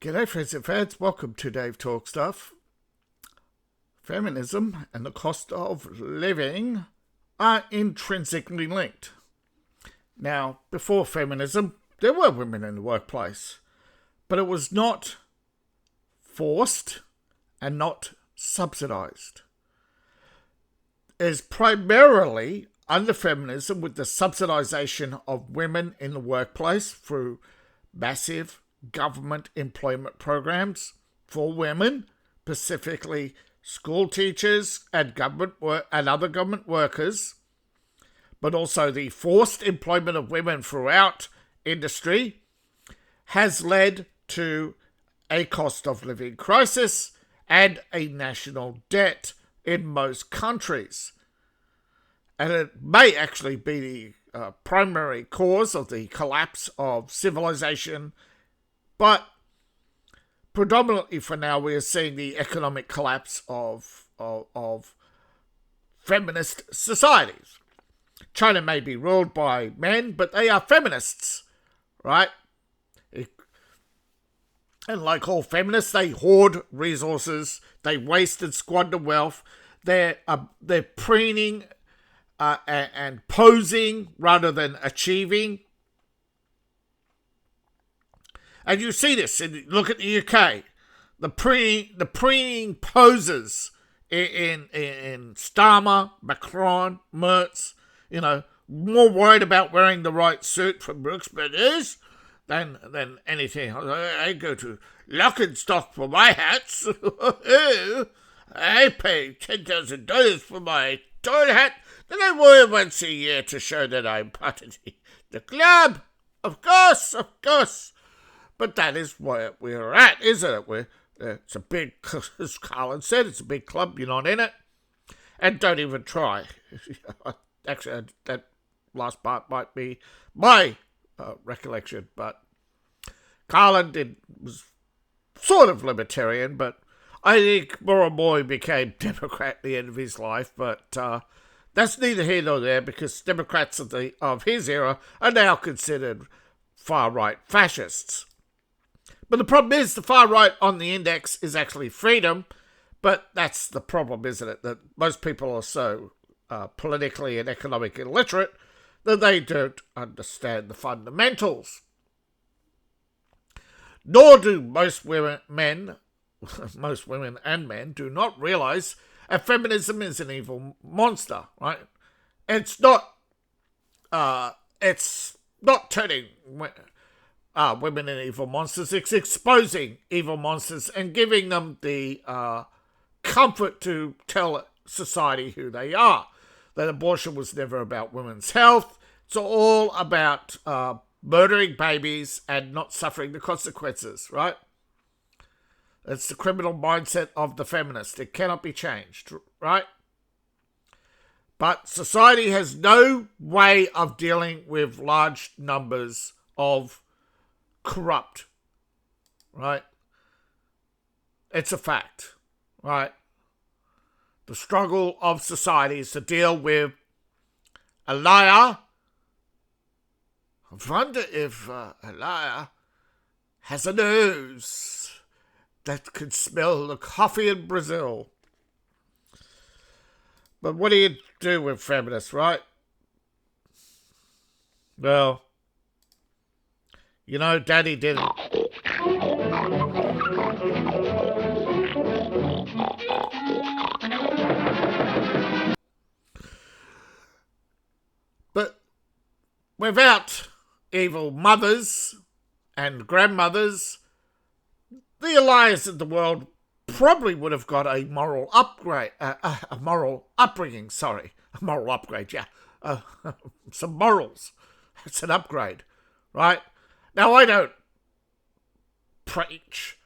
G'day friends and fans, welcome to Dave Talk Stuff. Feminism and the cost of living are intrinsically linked. Now, before feminism, there were women in the workplace, but it was not forced and not subsidised. It is primarily under feminism with the subsidisation of women in the workplace through massive government employment programs for women, specifically school teachers and other government workers, but also the forced employment of women throughout industry has led to a cost of living crisis and a national debt in most countries. And it may actually be the primary cause of the collapse of civilization. But predominantly for now, we are seeing the economic collapse of feminist societies. China may be ruled by men, but they are feminists, right? And like all feminists, they hoard resources, they waste and squander wealth, they're preening and posing rather than achieving. And you see this, look at the UK, the preening poses in Starmer, Macron, Merz, more worried about wearing the right suit from Brooks Brothers than anything. I go to Lock&Stock for my hats. I pay $10,000 for my toilet hat, then I wear it once a year to show that I'm part of the club. Of course. But that is where we're at, isn't it? It's a big, as Carlin said, it's a big club, you're not in it. And don't even try. Actually, that last part might be my recollection, but Carlin was sort of libertarian, but I think more and more he became Democrat at the end of his life, but that's neither here nor there, because Democrats of his era are now considered far-right fascists. But the problem is the far right on the index is actually freedom, but that's the problem, isn't it? That most people are so politically and economically illiterate that they don't understand the fundamentals. Nor do most women and men do not realize that feminism is an evil monster, right? It's not turning women into evil monsters. It's exposing evil monsters and giving them the comfort to tell society who they are. That abortion was never about women's health. It's all about murdering babies and not suffering the consequences, right? It's the criminal mindset of the feminist. It cannot be changed, right? But society has no way of dealing with large numbers of corrupt, right? It's a fact, right? The struggle of society is to deal with a liar. I wonder if a liar has a nose that could smell the coffee in Brazil. But what do you do with feminists, right? Well, Daddy didn't. But without evil mothers and grandmothers, the Elias of the world probably would have got a moral upgrade, a moral upbringing, a moral upgrade, some morals. It's an upgrade, right? Now, I don't preach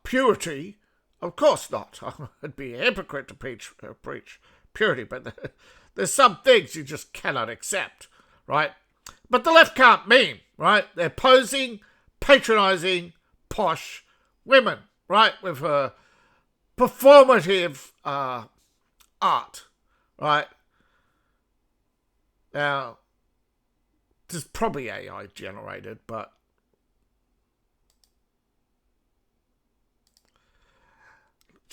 purity. Of course not. I'd be a hypocrite to preach purity, but there's some things you just cannot accept, right? But the left can't meme, right? They're posing, patronising, posh women, right? With performative art, right? Now, this is probably AI generated, but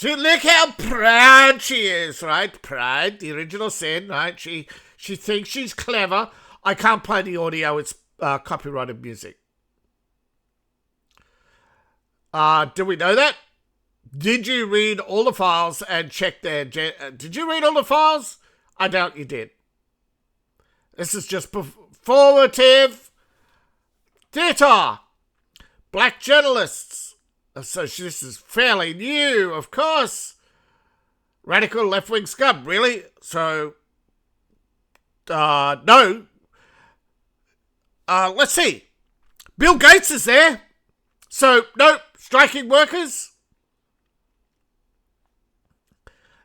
Look how proud she is, right? Pride, the original sin, right? She thinks she's clever. I can't play the audio. It's copyrighted music. Do we know that? Did you read all the files and check their... did you read all the files? I doubt you did. This is just performative theatre. Black journalists. So this is fairly new, of course. Radical left-wing scum, really? So, no. Let's see. Bill Gates is there. So, no, striking workers.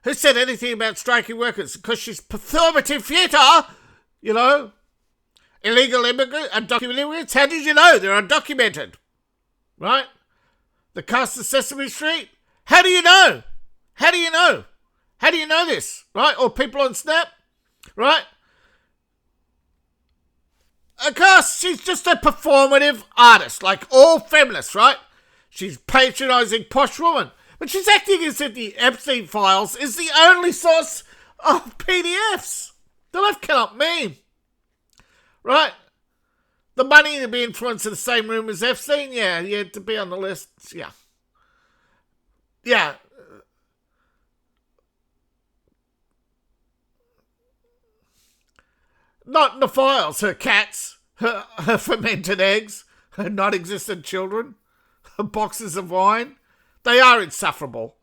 Who said anything about striking workers? Because she's performative theatre, you know. Illegal immigrants, undocumented immigrants. How did you know? They're undocumented. Right? The cast of Sesame Street? How do you know? How do you know? How do you know this? Right? Or people on Snap? Right? Of course, she's just a performative artist, like all feminists, right? She's patronising posh woman. But she's acting as if the Epstein files is the only source of PDFs. The left cannot mean. Right? The money to be influenced in the same room as Epstein? Yeah, to be on the list, yeah. Yeah. Not in the files. Her cats, her fermented eggs, her non-existent children, her boxes of wine. They are insufferable.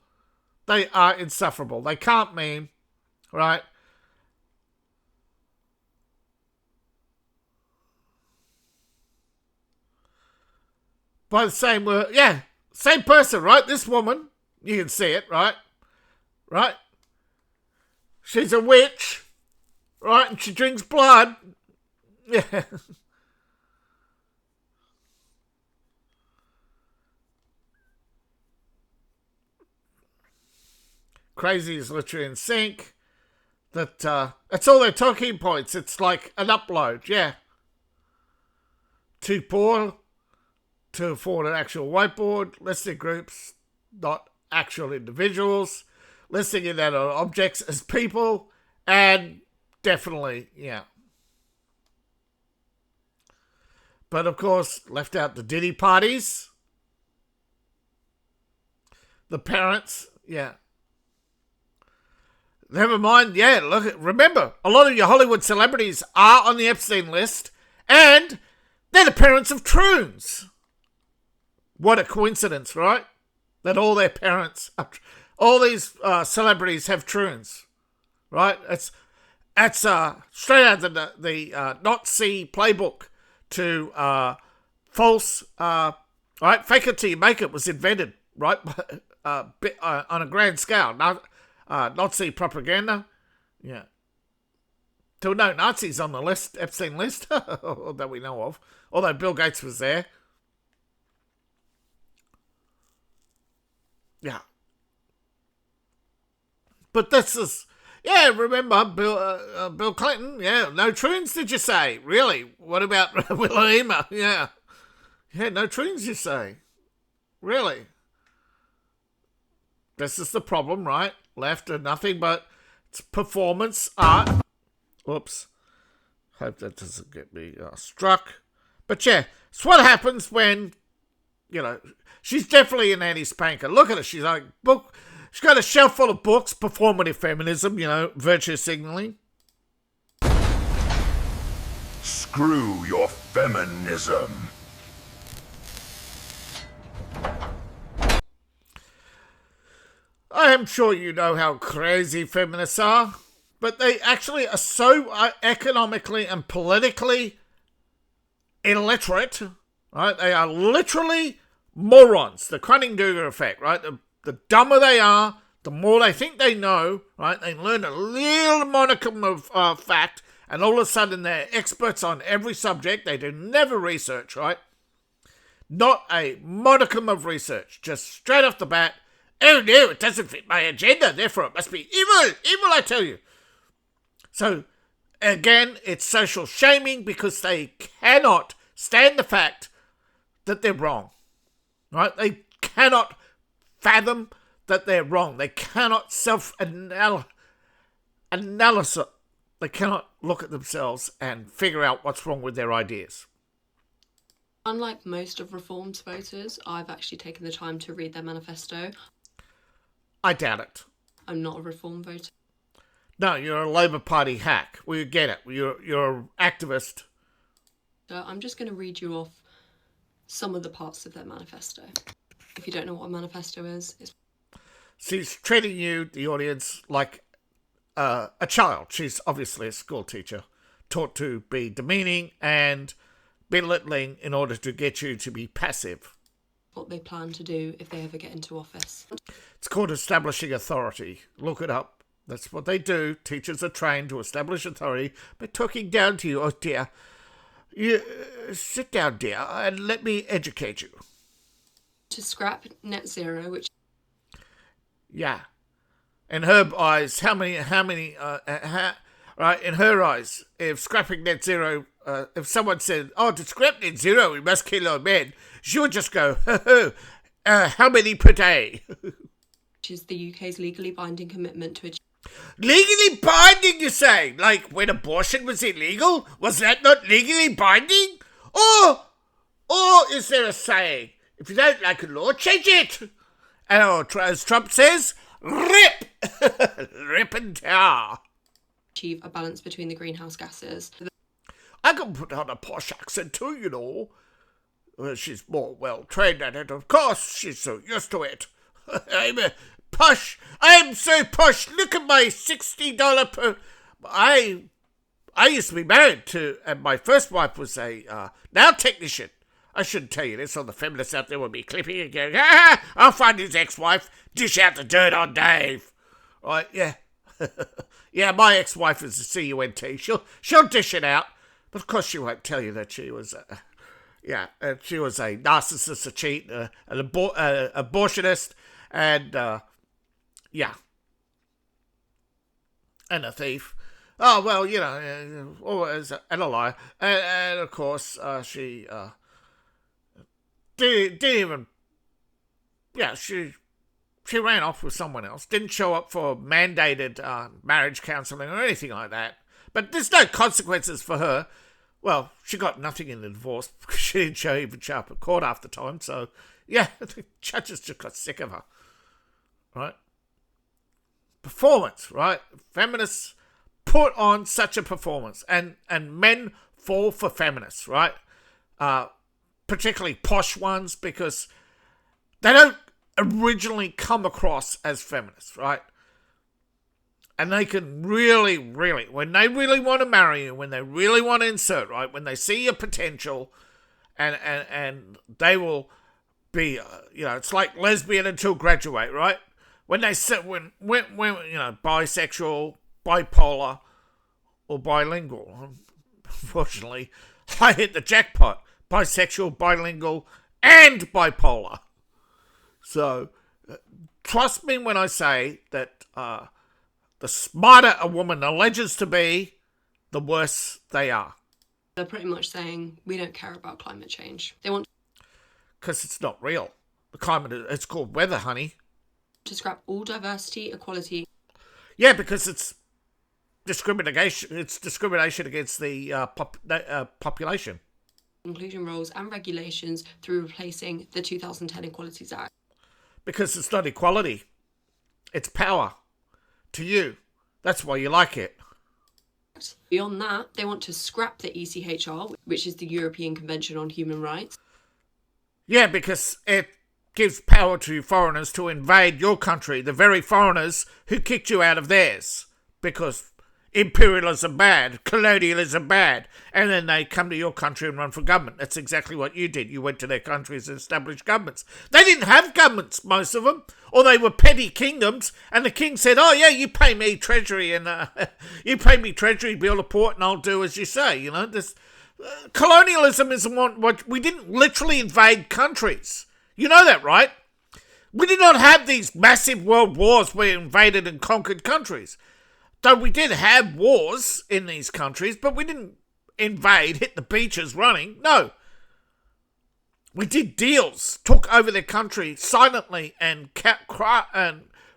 They are insufferable. They can't mean, right? By the same word, yeah, same person, right? This woman, you can see it, right? Right? She's a witch, right? And she drinks blood. Yeah. Crazy is literally in sync. That's all their talking points. It's like an upload, yeah. Too poor to afford an actual whiteboard, listing groups, not actual individuals, listing inanimate objects as people, and definitely, yeah. But of course, left out the Diddy parties, the parents, yeah. Never mind, yeah, look, remember, a lot of your Hollywood celebrities are on the Epstein list, and they're the parents of Troons. What a coincidence, right? That all their parents, all these celebrities have Troons, right? It's straight out of the Nazi playbook to false, right? Fake it till you make it was invented, right? On a grand scale. Nazi propaganda, yeah. There were no Nazis on the list, Epstein list, that we know of. Although Bill Gates was there. Yeah. But this is... Yeah, remember Bill Clinton? Yeah, no Troons, did you say? Really? What about Wilhelmina? Yeah. Yeah, no Troons, you say? Really? This is the problem, right? Left are nothing but it's performance art. Whoops. Hope that doesn't get me struck. But yeah, it's what happens when, you know, she's definitely an anti-spanker. Look at her. She's like, she's got a shelf full of books, performative feminism, you know, virtue signaling. Screw your feminism. I am sure you know how crazy feminists are, but they actually are so economically and politically illiterate, right? They are literally morons. The Dunning-Kruger effect, right? The dumber they are, the more they think they know, right? They learn a little modicum of fact, and all of a sudden they're experts on every subject. They do never research, right? Not a modicum of research. Just straight off the bat, oh no, it doesn't fit my agenda, therefore it must be evil. Evil, I tell you. So, again, it's social shaming because they cannot stand the fact that they're wrong. Right? They cannot fathom that they're wrong. They cannot self-analysis. They cannot look at themselves and figure out what's wrong with their ideas. Unlike most of Reform's voters, I've actually taken the time to read their manifesto. I doubt it. I'm not a Reform voter. No, you're a Labour Party hack. We get it. You're an activist. So I'm just going to read you off some of the parts of their manifesto. If you don't know what a manifesto is, She's treating you, the audience, like a child. She's obviously a school teacher, taught to be demeaning and belittling in order to get you to be passive. what they plan to do if they ever get into office. It's called establishing authority. Look it up. That's what they do. Teachers are trained to establish authority by talking down to you. Oh dear. You sit down, dear, and let me educate you. To scrap net zero, which... Yeah. In her eyes, right, in her eyes, if scrapping net zero, if someone said, oh, to scrap net zero, we must kill our men, she would just go, how many per day? which is the UK's legally binding commitment to achieve... Legally binding, you say? Like when abortion was illegal? Was that not legally binding? Or is there a saying, if you don't like a law, change it? And as Trump says, rip! Rip and tear. achieve a balance between the greenhouse gases. I can put on a posh accent too, you know. Well, she's more well-trained at it, of course. She's so used to it. I'm a posh. I'm so posh. Look at my $60 per... I used to be married to... And my first wife was a nail technician. I shouldn't tell you this, or the feminists out there will be clipping and going, I'll find his ex-wife, dish out the dirt on Dave. Right, yeah. Yeah, my ex-wife is a CUNT. She'll dish it out. But of course she won't tell you that she was... she was a narcissist, a cheat, an abortionist, and, and a thief. Oh, well, you know, and a liar. And of course, she didn't even... Yeah, she ran off with someone else. Didn't show up for mandated marriage counselling or anything like that. But there's no consequences for her. Well, she got nothing in the divorce because she didn't even show up at court half the time. So, yeah, the judges just got sick of her. Right? Performance, right? Feminists put on such a performance. And men fall for feminists, right? Particularly posh ones, because they don't originally come across as feminists, right? And they can really, when they really want to marry you, when they really want to insert, right, when they see your potential, and they will be, it's like lesbian until graduate, right? When they sit, when bisexual, bipolar, or bilingual. Unfortunately, I hit the jackpot. Bisexual, bilingual, and bipolar. So, trust me when I say that the smarter a woman alleges to be, the worse they are. They're pretty much saying, we don't care about climate change. They want... Because it's not real. The climate, it's called weather, honey. to scrap all diversity, equality... Yeah, because it's discrimination. It's discrimination against the population. inclusion rules and regulations through replacing the 2010 Equalities Act. Because it's not equality. It's power. To you. That's why you like it. Beyond that, they want to scrap the ECHR, which is the European Convention on Human Rights. Yeah, because it gives power to foreigners to invade your country, the very foreigners who kicked you out of theirs. Because imperialism bad, colonialism bad, and then they come to your country and run for government. That's exactly what you did. You went to their countries and established governments. They didn't have governments, most of them, or they were petty kingdoms, and the king said, oh yeah, you pay me treasury, and you pay me treasury, build a port, and I'll do as you say. You know, this colonialism is what we didn't literally invade countries. You know that, right? We did not have these massive world wars where we invaded and conquered countries. Though we did have wars in these countries, but we didn't invade, hit the beaches running. No. We did deals, took over their country silently and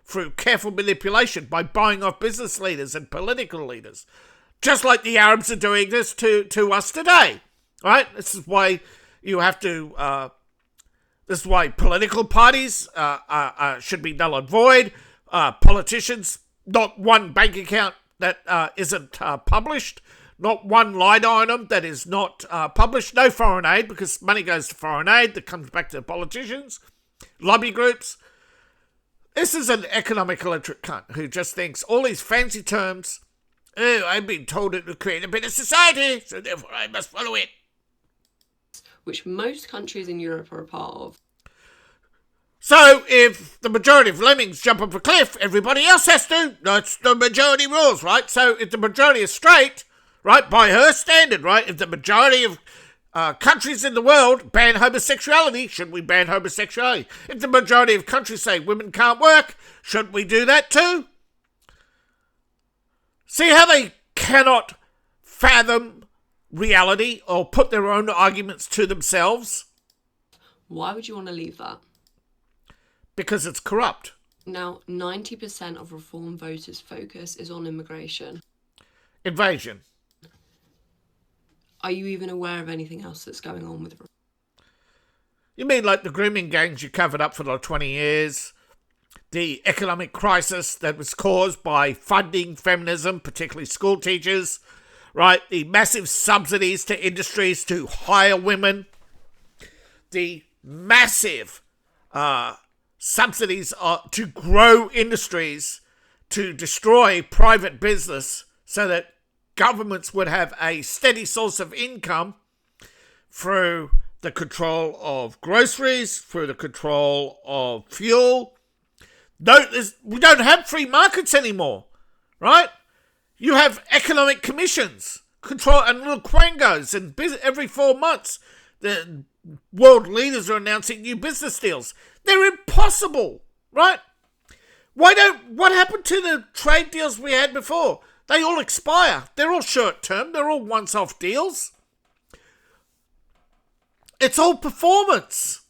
through careful manipulation by buying off business leaders and political leaders. Just like the Arabs are doing this to us today. Right? This is why you have to... this is why political parties should be null and void. Politicians, not one bank account that isn't published. Not one line item that is not published. No foreign aid, because money goes to foreign aid that comes back to the politicians. Lobby groups. This is an economic illiterate cunt who just thinks all these fancy terms, oh, I've been told it to create a better society, so therefore I must follow it. Which most countries in Europe are a part of. So, if the majority of lemmings jump off a cliff, everybody else has to. That's the majority rules, right? So, if the majority is straight, right, by her standard, right, if the majority of countries in the world ban homosexuality, shouldn't we ban homosexuality? If the majority of countries say women can't work, shouldn't we do that too? See how they cannot fathom reality or put their own arguments to themselves? Why would you want to leave that? Because it's corrupt. Now, 90% of Reform voters' focus is on immigration. Invasion. Are you even aware of anything else that's going on with... You mean like the grooming gangs you covered up for like 20 years? The economic crisis that was caused by funding feminism, particularly school teachers, right? The massive subsidies to industries to hire women. The massive subsidies to grow industries, to destroy private business so that governments would have a steady source of income through the control of groceries, through the control of fuel. We don't have free markets anymore, right? You have economic commissions, control, and little quangos, and every 4 months the world leaders are announcing new business deals. They're impossible, right? What happened to the trade deals we had before? They all expire. They're all short-term. They're all once-off deals. It's all performance,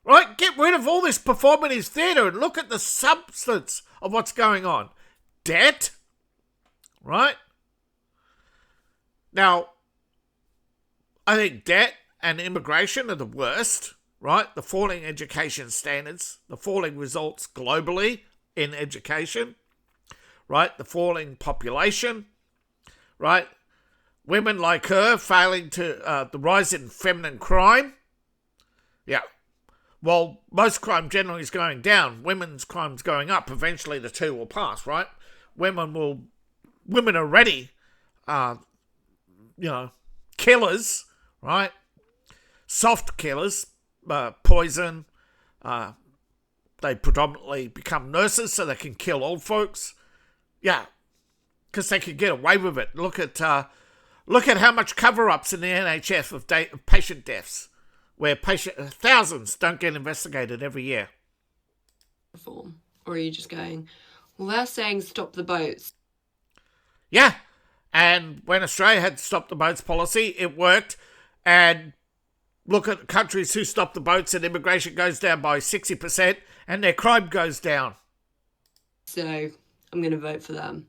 right? Get rid of all this performative theatre and look at the substance of what's going on. Debt, right? Now, I think debt and immigration are the worst, right? The falling education standards, the falling results globally in education, right? The falling population, right? Women like her failing to, the rise in feminine crime. Yeah. Well, most crime generally is going down. Women's crime's going up. Eventually the two will pass, right? Women are ready, killers, right? Soft killers, poison. They predominantly become nurses so they can kill old folks. Yeah, because they can get away with it. Look at how much cover-ups in the NHS of patient deaths, where thousands don't get investigated every year. Reform, or are you just going, well, they're saying stop the boats? Yeah, and when Australia had stop the boats policy, it worked. And look at countries who stop the boats and immigration goes down by 60% and their crime goes down. So I'm going to vote for them.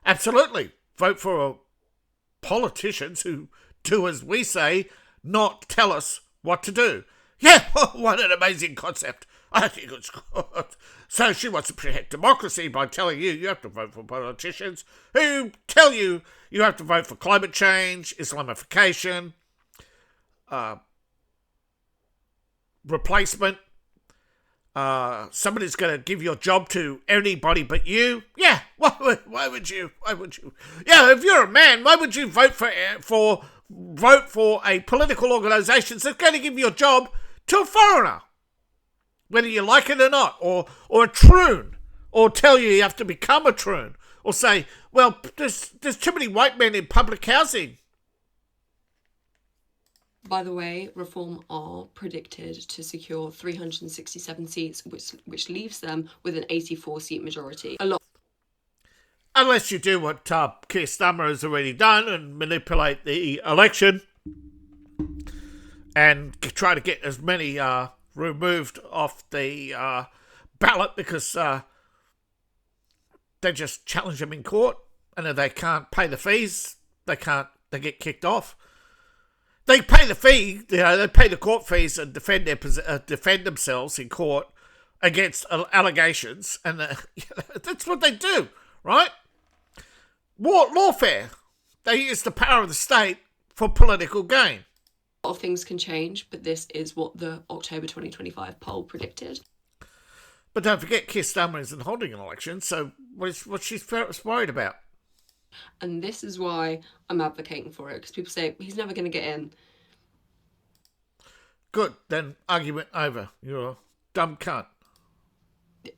Absolutely. Vote for politicians who do as we say, not tell us what to do. Yeah, what an amazing concept. I think it's good. So she wants to protect democracy by telling you have to vote for politicians who tell you have to vote for climate change, Islamification, replacement. Somebody's going to give your job to anybody but you. Yeah, why would you? Yeah, if you're a man, why would you vote for a political organisation that's going to give your job to a foreigner, whether you like it or not, or a troon, or tell you have to become a troon, or say, well, there's too many white men in public housing. By the way, Reform are predicted to secure 367 seats, which leaves them with an 84-seat majority. A lot. Unless you do what Keir Starmer has already done and manipulate the election and try to get as many removed off the ballot because they just challenge them in court, and if they can't pay the fees, they get kicked off. They pay the fee, they pay the court fees and defend themselves in court against allegations, and that's what they do, right? Lawfare. They use the power of the state for political gain. A lot of things can change, but this is what the October 2025 poll predicted. But don't forget, Keir Starmer isn't holding an election, so what's she worried about? And this is why I'm advocating for it, because people say he's never going to get in. Good, then argument over. You're a dumb cunt.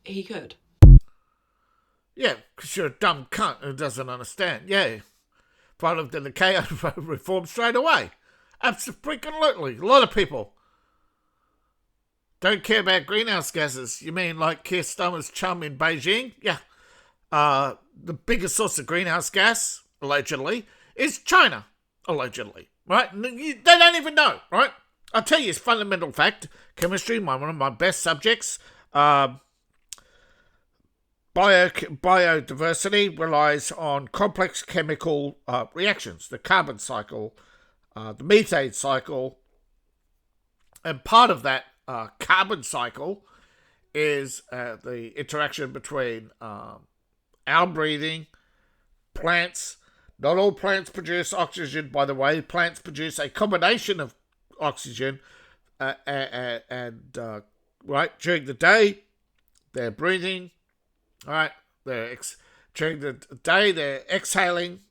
He could. Yeah, because you're a dumb cunt who doesn't understand. Yeah. If I lived in the KO, I'd vote reform straight away. Absolutely. A lot of people don't care about greenhouse gases. You mean like Keir Starmer's chum in Beijing? Yeah. The biggest source of greenhouse gas, allegedly, is China, allegedly. Right? They don't even know, right? I'll tell you this fundamental fact. Chemistry, one of my best subjects. Biodiversity relies on complex chemical reactions, the carbon cycle, the methane cycle, and part of that carbon cycle is the interaction between our breathing, plants. Not all plants produce oxygen, by the way. Plants produce a combination of oxygen and during the day they're breathing. All right, during the day they're exhaling.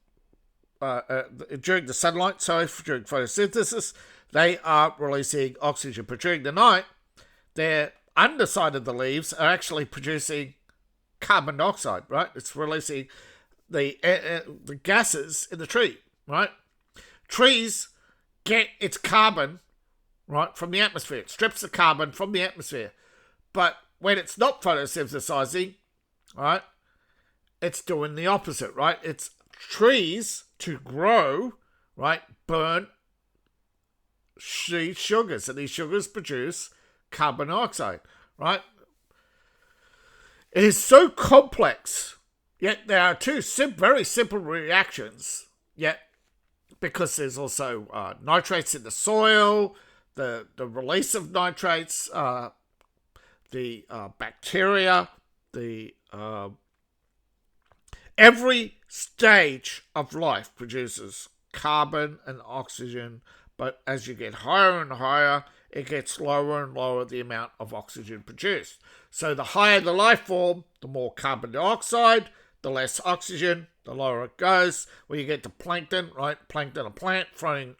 During the sunlight, during photosynthesis, they are releasing oxygen. But during the night, their underside of the leaves are actually producing carbon dioxide. Right, it's releasing the gases in the tree. Right, trees get its carbon right from the atmosphere. It strips the carbon from the atmosphere, but when it's not photosynthesizing, right, it's doing the opposite, right? It's trees to grow, right, burn sugars, and these sugars produce carbon dioxide, right? It is so complex, yet there are two very simple reactions, yet because there's also nitrates in the soil, the release of nitrates, the bacteria, the every stage of life produces carbon and oxygen, but as you get higher and higher, it gets lower and lower the amount of oxygen produced. So the higher the life form, the more carbon dioxide, the less oxygen, the lower it goes. When you get to plankton, right? Plankton, a plant floating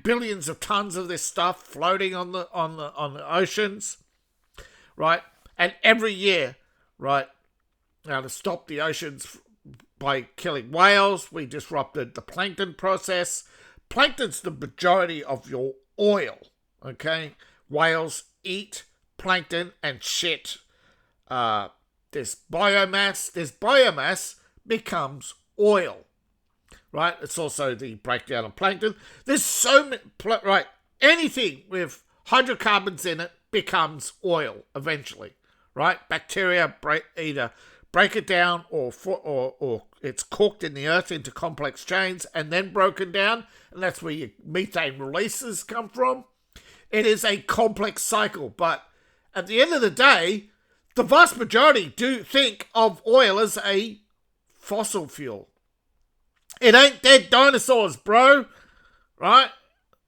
billions of tons of this stuff floating on the oceans, right? And every year, right, now to stop the oceans by killing whales, we disrupted the plankton process. Plankton's the majority of your oil, okay? Whales eat plankton and shit. This biomass becomes oil, right? It's also the breakdown of plankton. There's so many, right? Anything with hydrocarbons in it becomes oil eventually, right? Bacteria either break it down or it's cooked in the earth into complex chains and then broken down, and that's where your methane releases come from. It is a complex cycle, but at the end of the day, the vast majority do think of oil as a fossil fuel. It ain't dead dinosaurs, bro, right?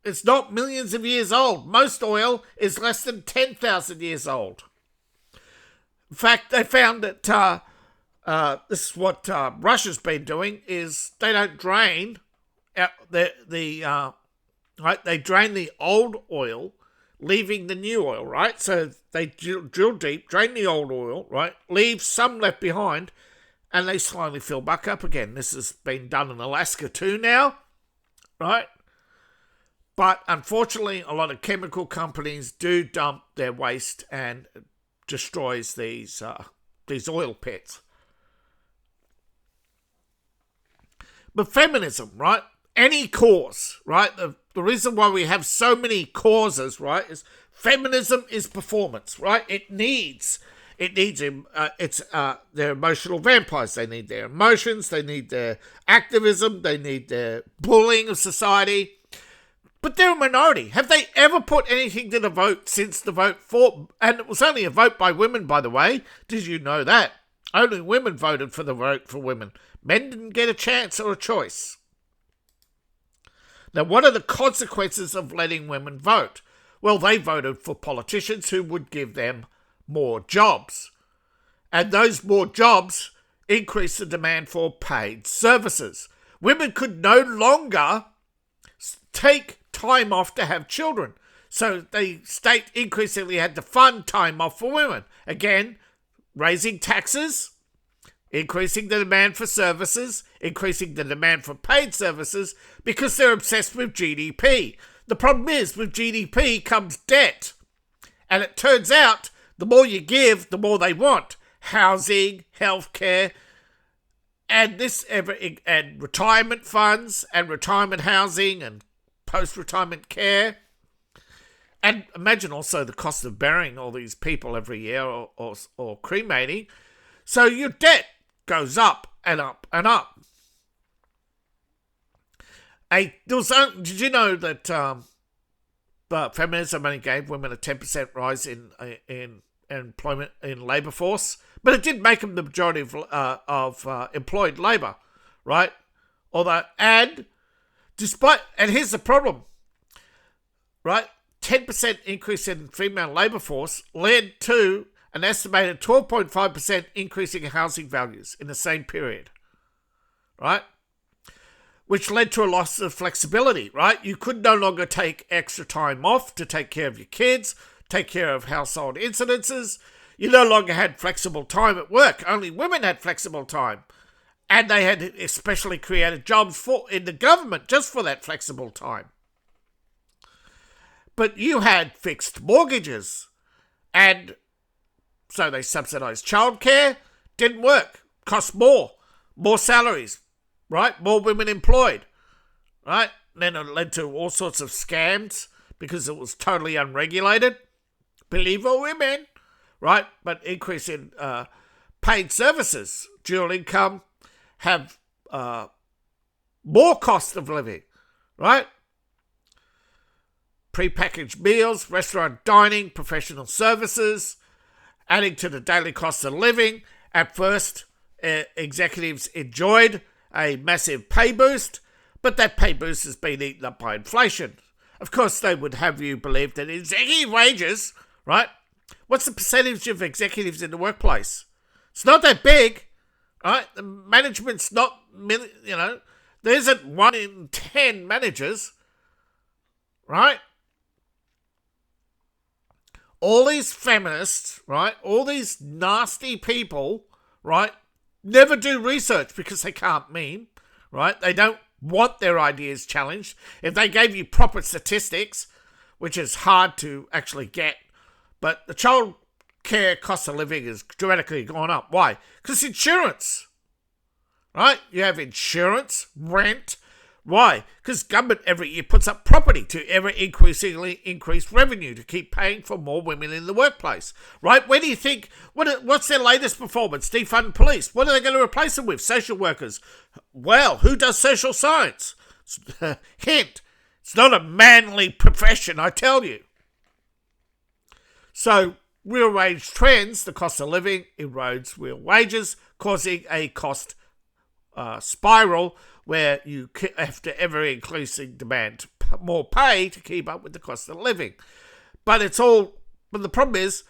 It's not millions of years old. Most oil is less than 10,000 years old. In fact, they found that this is what Russia's been doing, is they don't drain right? They drain the old oil, leaving the new oil, right? So they drill deep, drain the old oil, right? Leave some left behind, and they slowly fill back up again. This has been done in Alaska too now, right? But unfortunately, a lot of chemical companies do dump their waste and destroys these oil pits. But feminism, right? any cause, right? The reason why we have so many causes, right, is feminism is performance, right? It needs they're emotional vampires. They need their emotions, they need their activism, they need their bullying of society. But they're a minority. Have they ever put anything to the vote since the vote for... And it was only a vote by women, by the way. Did you know that? Only women voted for the vote for women. Men didn't get a chance or a choice. Now, what are the consequences of letting women vote? Well, they voted for politicians who would give them more jobs. And those more jobs increase the demand for paid services. Women could no longer take time off to have children. So the state increasingly had to fund time off for women. Again, raising taxes, increasing the demand for services, increasing the demand for paid services, because they're obsessed with GDP. The problem is, with GDP comes debt. And it turns out, the more you give, the more they want. Housing, healthcare, and retirement funds, and retirement housing, and post-retirement care. And imagine also the cost of burying all these people every year, or cremating. So your debt goes up and up and up. Did you know that feminism only gave women a 10% rise in employment in labour force? But it did make them the majority of employed labour, right? And here's the problem, right? 10% increase in female labour force led to an estimated 12.5% increase in housing values in the same period, right? Which led to a loss of flexibility, right? You could no longer take extra time off to take care of your kids, take care of household incidences. You no longer had flexible time at work. Only women had flexible time. And they had especially created jobs in the government just for that flexible time. But you had fixed mortgages. And so they subsidised childcare. Didn't work. Cost more. More salaries. Right? More women employed. Right? And then it led to all sorts of scams because it was totally unregulated. Believe all women. Right? But increase in paid services, dual income, have more cost of living, right? Prepackaged meals, restaurant dining, professional services, adding to the daily cost of living. At first, executives enjoyed a massive pay boost, but that pay boost has been eaten up by inflation. Of course, they would have you believe that executive wages, right? What's the percentage of executives in the workplace? It's not that big. Right? The management's not, there isn't 1 in 10 managers, right? All these feminists, right? All these nasty people, right? Never do research because they can't meme, right? They don't want their ideas challenged. If they gave you proper statistics, which is hard to actually get, but the child care cost of living has dramatically gone up. Why? Because insurance, right? You have insurance, rent. Why? Because government every year puts up property to ever increasingly increase revenue to keep paying for more women in the workplace, right? Where do you think, what's their latest performance? Defund police. What are they going to replace them with? Social workers. Well, who does social science? Hint, it's not a manly profession, I tell you. So, real wage trends, the cost of living erodes real wages, causing a cost spiral where you have to ever-increasing demand more pay to keep up with the cost of living. But the problem is,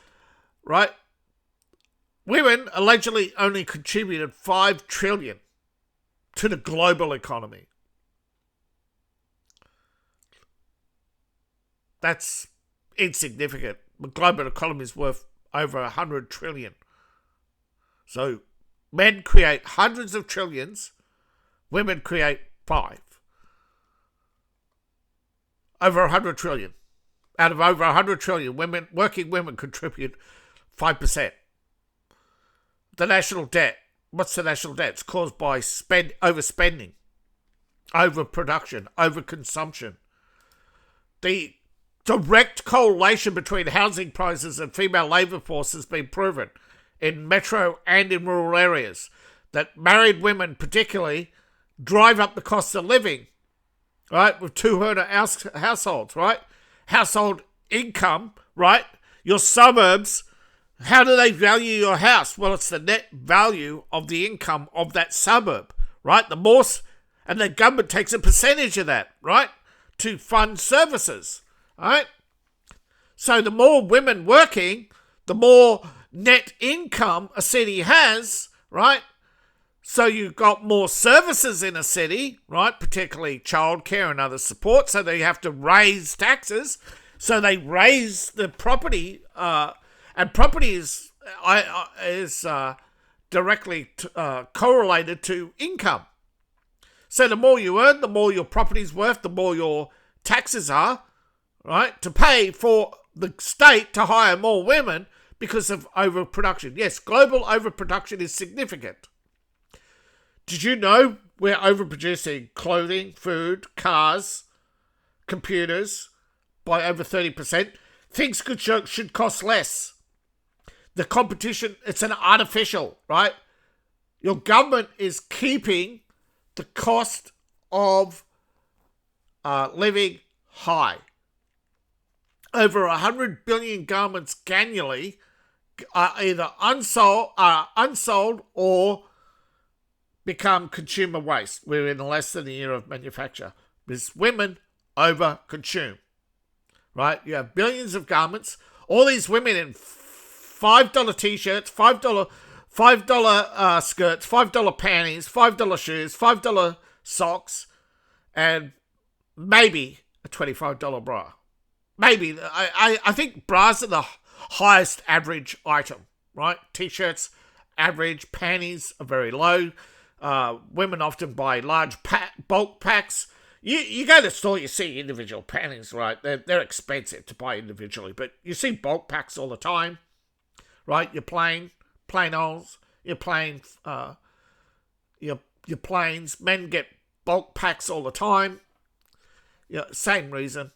right, women allegedly only contributed $5 trillion to the global economy. That's insignificant. The global economy is worth over 100 trillion. So men create hundreds of trillions, women create 5. Over 100 trillion. Out of over 100 trillion, working women contribute 5%. The national debt. What's the national debt? It's caused by overspending. overproduction, overconsumption. The direct correlation between housing prices and female labour force has been proven in metro and in rural areas, that married women particularly drive up the cost of living, right, with two-earner households, right? Household income, right? Your suburbs, how do they value your house? Well, it's the net value of the income of that suburb, right? And the government takes a percentage of that, right, to fund services, right? So the more women working, the more net income a city has, right? So you've got more services in a city, right? Particularly childcare and other support. So they have to raise taxes. So they raise the property, and property is directly correlated to income. So the more you earn, the more your property's worth, the more your taxes are, right? To pay for the state to hire more women because of overproduction. Yes, global overproduction is significant. Did you know we're overproducing clothing, food, cars, computers by over 30%? Things should cost less. The competition, it's an artificial, right? Your government is keeping the cost of living high. Over 100 billion garments annually are either unsold or become consumer waste. We're in less than a year of manufacture because women over-consume, right? You have billions of garments, all these women in $5 t-shirts, $5 skirts, $5 panties, $5 shoes, $5 socks, and maybe a $25 bra. Maybe. I think bras are the highest average item, right? T-shirts, average. Panties are very low. Women often buy large bulk packs. You go to the store, you see individual panties, right? They're expensive to buy individually, but you see bulk packs all the time, right? Your plain olds, your plain, your plains. Men get bulk packs all the time. Yeah, same reason,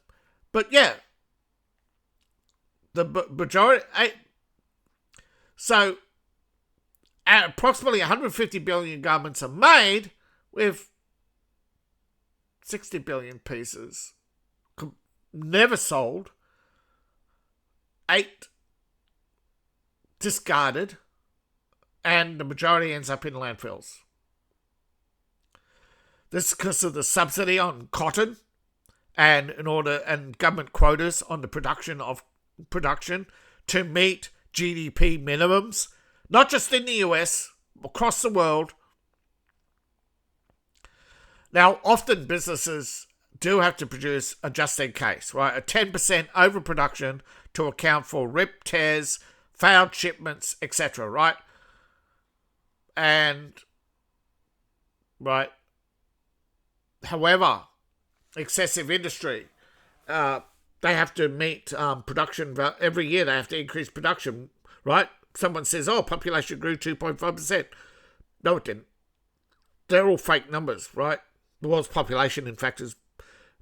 but yeah, the majority. So, approximately 150 billion garments are made, with 60 billion pieces never sold, 8 discarded, and the majority ends up in landfills. This is because of the subsidy on cotton and government quotas on the production to meet GDP minimums, not just in the US, across the world. Now, often businesses do have to produce a just in case, right? A 10% overproduction to account for rip, tears, failed shipments, etc., right? And, right, however, excessive industry, they have to meet production every year. They have to increase production, right? Someone says, population grew 2.5%. No, it didn't. They're all fake numbers, right? The world's population, in fact,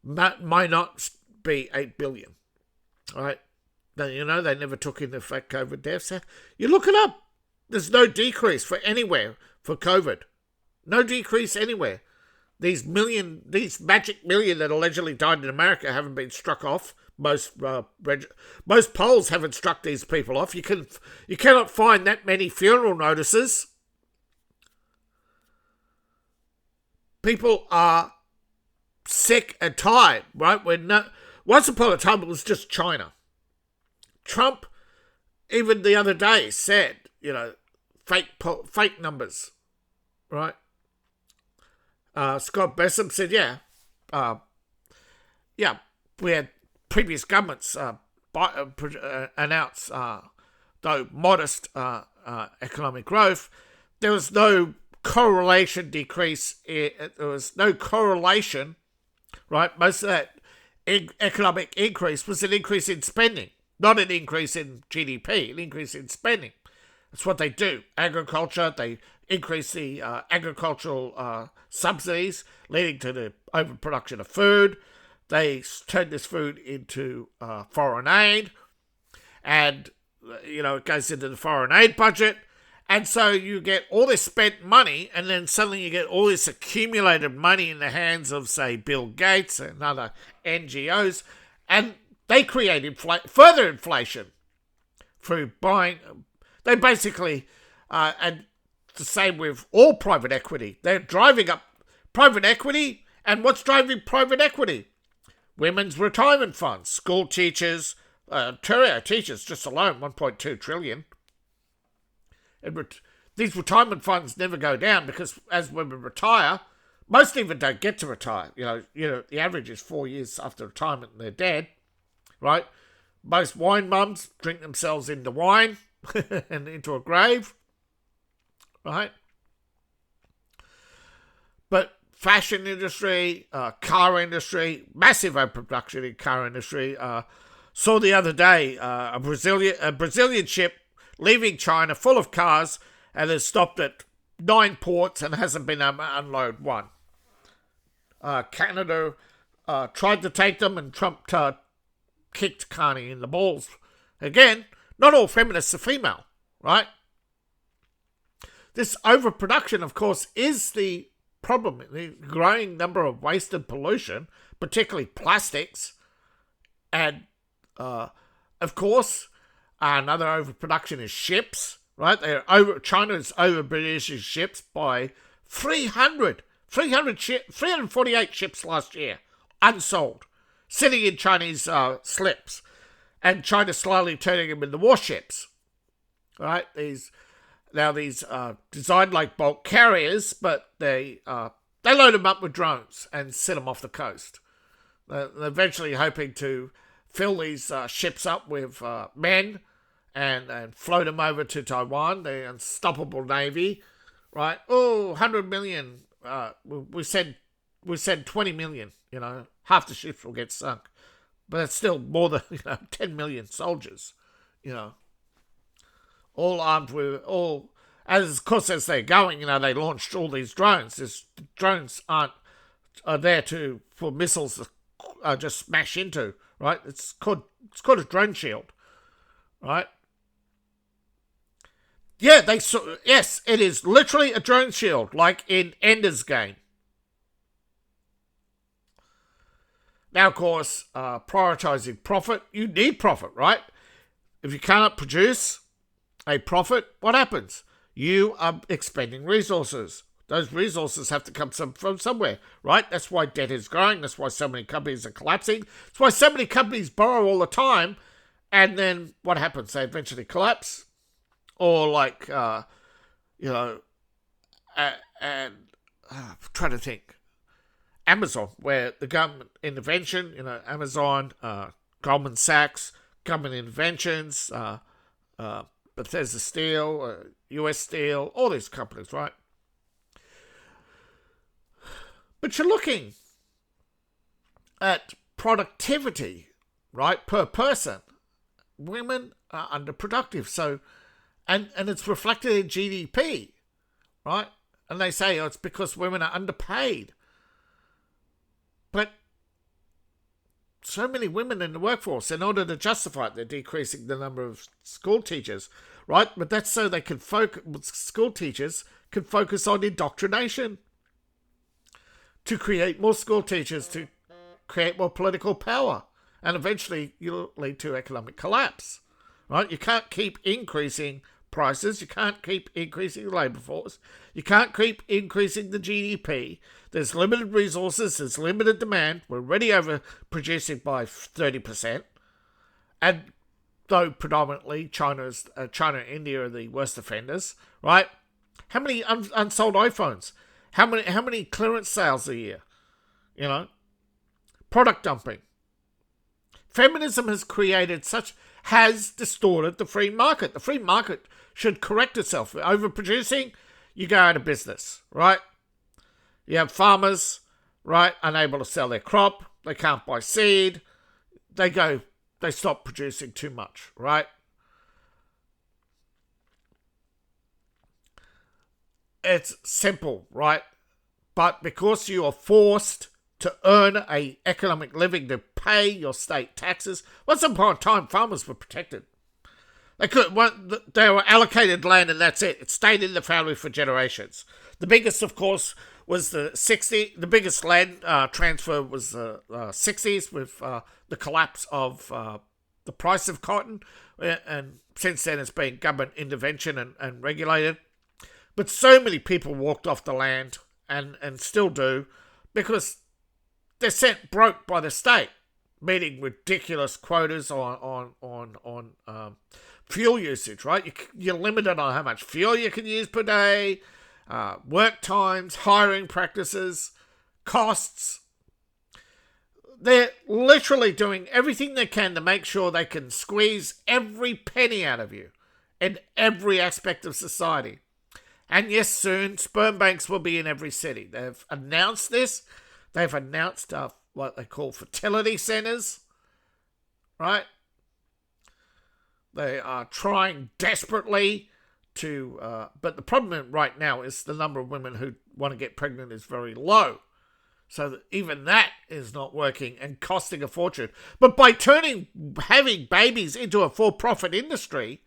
might not be 8 billion, right? You know, they never took into effect COVID deaths. You look it up. There's no decrease for anywhere for COVID. No decrease anywhere. These magic million that allegedly died in America haven't been struck off. Most polls haven't struck these people off. You cannot find that many funeral notices. People are sick and tired, right? Once upon a time, it was just China. Trump, even the other day, said, fake numbers, right? Scott Bessem said, we had previous governments announce, though modest economic growth, there was no correlation decrease. There was no correlation, right? Most of that economic increase was an increase in spending, not an increase in GDP, an increase in spending. That's what they do. Agriculture, they increase the agricultural subsidies, leading to the overproduction of food. They turn this food into foreign aid, and it goes into the foreign aid budget. And so you get all this spent money, and then suddenly you get all this accumulated money in the hands of, say, Bill Gates and other NGOs, and they create further inflation through buying. They basically, and the same with all private equity, they're driving up private equity, and what's driving private equity? Women's retirement funds, school teachers, teachers just alone, 1.2 trillion. These retirement funds never go down because as women retire, most even don't get to retire. The average is 4 years after retirement and they're dead, right? Most wine mums drink themselves into wine and into a grave, right? But fashion industry, car industry, massive overproduction in car industry. Saw the other day a Brazilian ship leaving China full of cars and has stopped at 9 ports and hasn't been able to unload one. Canada tried to take them and Trump kicked Carney in the balls. Again, not all feminists are female, right? This overproduction, of course, is the problem. The growing number of waste and pollution, particularly plastics, and of course, another overproduction is ships, right? China's overproducing ships by 348 ships last year, unsold, sitting in Chinese slips, and China slowly turning them into warships, right? These designed like bulk carriers, but they load them up with drones and send them off the coast. They're eventually hoping to fill these ships up with men and float them over to Taiwan, the unstoppable navy, right? 100 million. We said 20 million. Half the ships will get sunk, but it's still more than 10 million soldiers. All armed with as they're going. They launched all these drones. These drones are there for missiles to just smash into. Right? It's called a drone shield. Right? Yeah, yes, it is literally a drone shield, like in Ender's Game. Now, of course, prioritizing profit. You need profit, right? If you cannot produce a profit, what happens? You are expending resources. Those resources have to come from somewhere, right? That's why debt is growing. That's why so many companies are collapsing. That's why so many companies borrow all the time. And then what happens? They eventually collapse. Or I'm trying to think. Amazon, where the government intervention, Amazon, Goldman Sachs, government interventions, Bethesda Steel, US Steel, all these companies, right? But you're looking at productivity, right, per person. Women are underproductive. So, and it's reflected in GDP, right? And they say, it's because women are underpaid. But so many women in the workforce, in order to justify it, they're decreasing the number of school teachers, right? But that's so they can school teachers can focus on indoctrination. To create more school teachers, to create more political power. And eventually you'll lead to economic collapse. Right? You can't keep increasing prices. You can't keep increasing the labour force. You can't keep increasing the GDP. There's limited resources. There's limited demand. We're already overproducing by 30%. And though predominantly China and India are the worst offenders, right? How many unsold iPhones? How many clearance sales a year? Product dumping. Feminism has distorted the free market. The free market should correct itself. Overproducing, you go out of business, right? You have farmers, right, unable to sell their crop. They can't buy seed. They stop producing too much, right? it's simple, right? But because you are forced to earn a economic living to pay your state taxes, once upon a time farmers were protected. They were allocated land and that's it. It stayed in the family for generations. The biggest, of course, was the biggest land transfer was the 60s with the collapse of the price of cotton. And since then it's been government intervention and regulated. But so many people walked off the land and still do because they're sent broke by the state, meeting ridiculous quotas on fuel usage, right? You're limited on how much fuel you can use per day, work times, hiring practices, costs. They're literally doing everything they can to make sure they can squeeze every penny out of you in every aspect of society. And yes, soon sperm banks will be in every city. They've announced this. They've announced what they call fertility centres, right? They are trying desperately to... but the problem right now is the number of women who want to get pregnant is very low. So that even that is not working and costing a fortune. But by turning having babies into a for-profit industry,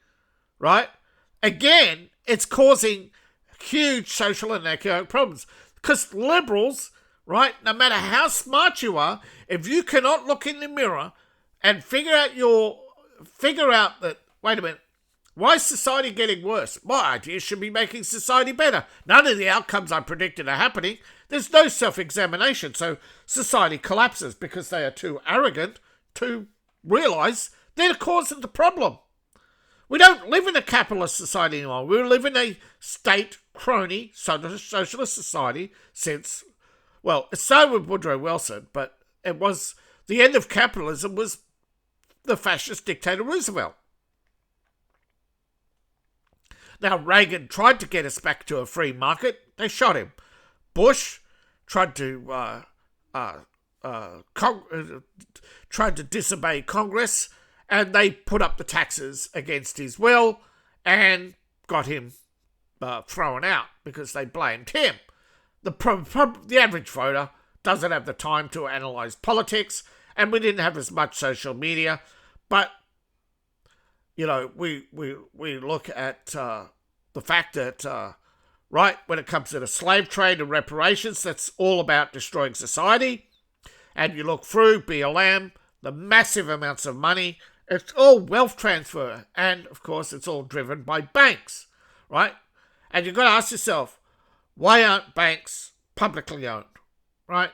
right, again, it's causing huge social and economic problems. Because liberals, right, no matter how smart you are, if you cannot look in the mirror and figure out that, wait a minute, why is society getting worse? My idea should be making society better. None of the outcomes I predicted are happening. There's no self-examination, so society collapses because they are too arrogant to realise they're the cause of the problem. We don't live in a capitalist society anymore. We live in a state crony socialist society since, well, it started with Woodrow Wilson, but it was the end of capitalism was the fascist dictator Roosevelt. Now, Reagan tried to get us back to a free market. They shot him. Bush tried to disobey Congress, and they put up the taxes against his will and got him thrown out because they blamed him. The average voter doesn't have the time to analyse politics, and we didn't have as much social media, but you know, we look at the fact that, right, when it comes to the slave trade and reparations, that's all about destroying society. And you look through BLM, the massive amounts of money, it's all wealth transfer. And, of course, it's all driven by banks, right? And you've got to ask yourself, why aren't banks publicly owned, right?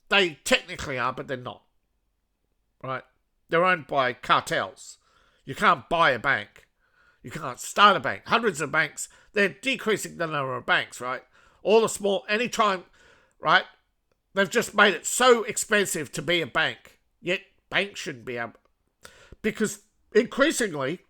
They technically are, but they're not, right? They're owned by cartels. You can't buy a bank. You can't start a bank. Hundreds of banks. They're decreasing the number of banks, right? All the small, anytime, right? They've just made it so expensive to be a bank. Yet banks shouldn't be able... Because increasingly,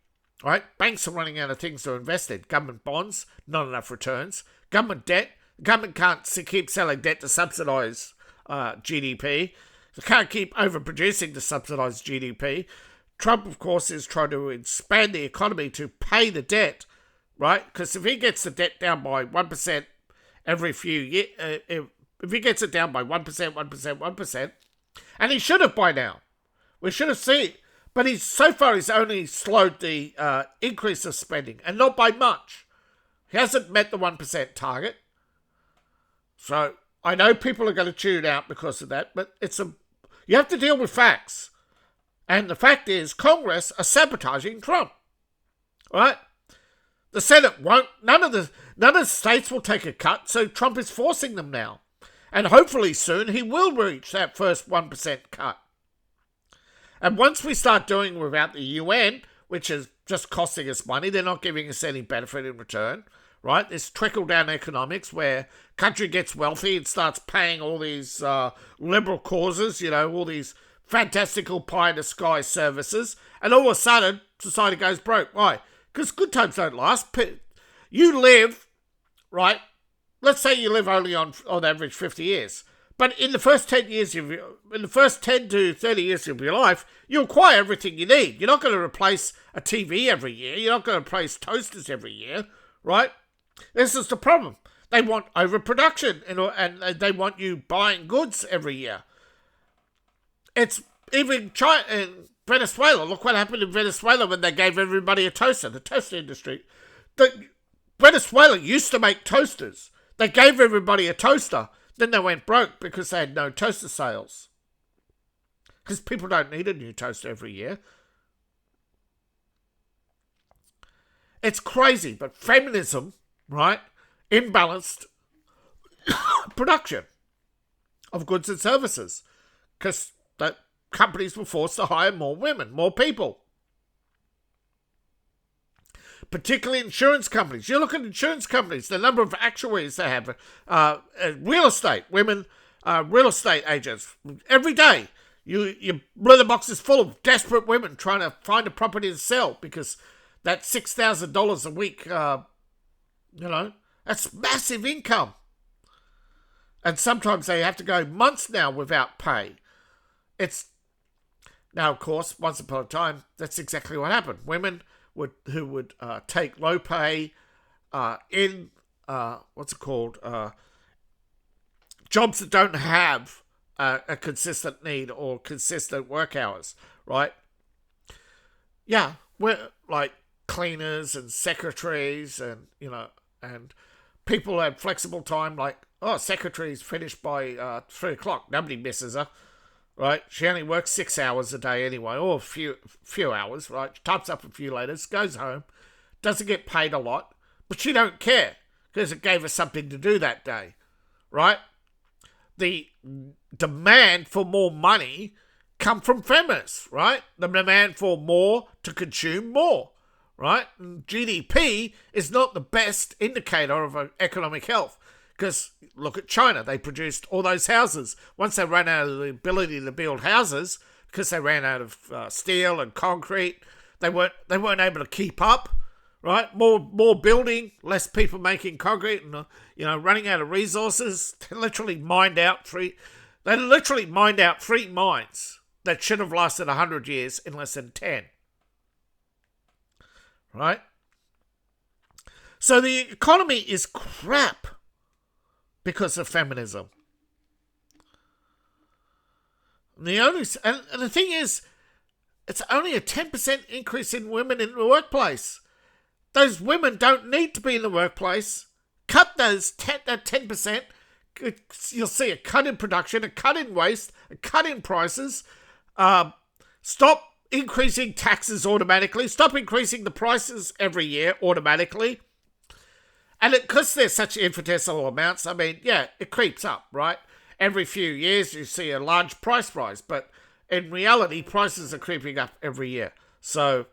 right, banks are running out of things to invest in. Government bonds, not enough returns. Government debt. Government can't keep selling debt to subsidise GDP. They can't keep overproducing to subsidise GDP. Trump, of course, is trying to expand the economy to pay the debt, right? Because if he gets the debt down by 1% every few years, if he gets it down by 1%, and he should have by now, we should have seen it, but he's only slowed the increase of spending, and not by much. He hasn't met the 1% target. So I know people are going to tune out because of that, but you have to deal with facts. And the fact is, Congress are sabotaging Trump. Right? The Senate won't. None of the states will take a cut, so Trump is forcing them now. And hopefully soon he will reach that first 1% cut. And once we start doing without the UN, which is just costing us money, they're not giving us any benefit in return, right? This trickle-down economics where country gets wealthy and starts paying all these liberal causes, you know, all these fantastical pie-in-the-sky services, and all of a sudden, society goes broke. Why? Because good times don't last. You live, right, let's say you live only on average 50 years, but in the first 10 to 30 years of your life, you acquire everything you need. You're not going to replace a TV every year. You're not going to replace toasters every year, right? This is the problem. They want overproduction, and they want you buying goods every year. It's even China, Venezuela. Look what happened in Venezuela when they gave everybody a toaster, the toaster industry. Venezuela used to make toasters. They gave everybody a toaster. Then they went broke because they had no toaster sales. Because people don't need a new toaster every year. It's crazy, but feminism, right? Imbalanced production of goods and services. Because the companies were forced to hire more women, more people. Particularly insurance companies. You look at insurance companies, the number of actuaries they have, real estate, women, real estate agents. Every day, your litter box is full of desperate women trying to find a property to sell because that $6,000 a week, that's massive income. And sometimes they have to go months now without pay. Now, of course, once upon a time, that's exactly what happened. Women who would take low pay jobs that don't have a consistent need or consistent work hours, right? Yeah, we're like cleaners and secretaries and people have flexible time, like, secretary's finished by 3 o'clock. Nobody misses her. Right, she only works 6 hours a day anyway, or a few hours, right? She types up a few letters, goes home, doesn't get paid a lot, but she don't care because it gave her something to do that day, right? The demand for more money come from feminists, right? The demand for more to consume more, right? And GDP is not the best indicator of economic health. Because look at China, they produced all those houses. Once they ran out of the ability to build houses, because they ran out of steel and concrete, they weren't able to keep up, right? More building, less people making concrete, and running out of resources. They literally mined out three mines that should have lasted 100 years in less than 10, right? So the economy is crap. Because of feminism. And the thing is, it's only a 10% increase in women in the workplace. Those women don't need to be in the workplace. Cut that 10%. You'll see a cut in production, a cut in waste, a cut in prices. Stop increasing taxes automatically. Stop increasing the prices every year automatically. And because they're such infinitesimal amounts, it creeps up, right? Every few years you see a large price rise, but in reality, prices are creeping up every year. So,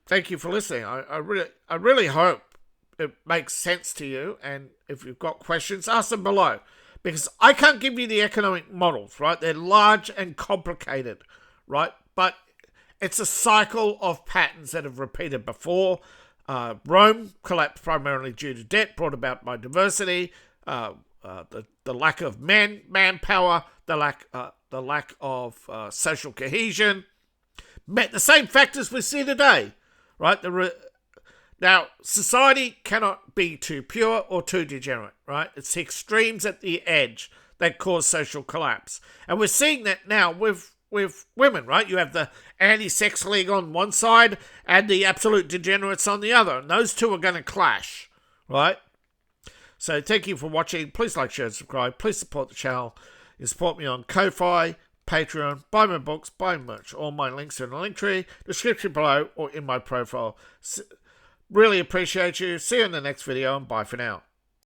thank you for listening. I really hope it makes sense to you. And if you've got questions, ask them below. Because I can't give you the economic models, right? They're large and complicated, right? But it's a cycle of patterns that have repeated before. Rome collapsed primarily due to debt brought about by diversity, the lack of manpower, the lack of social cohesion. The same factors we see today, right? Now, society cannot be too pure or too degenerate, right? It's the extremes at the edge that cause social collapse. And we're seeing that now with women, right? You have the anti-sex league on one side and the absolute degenerates on the other. And those two are going to clash, right? So thank you for watching. Please like, share, and subscribe. Please support the channel. You support me on Ko-Fi, Patreon, buy my books, buy merch. All my links are in the link tree, description below, or in my profile. Really appreciate you. See you in the next video, and bye for now.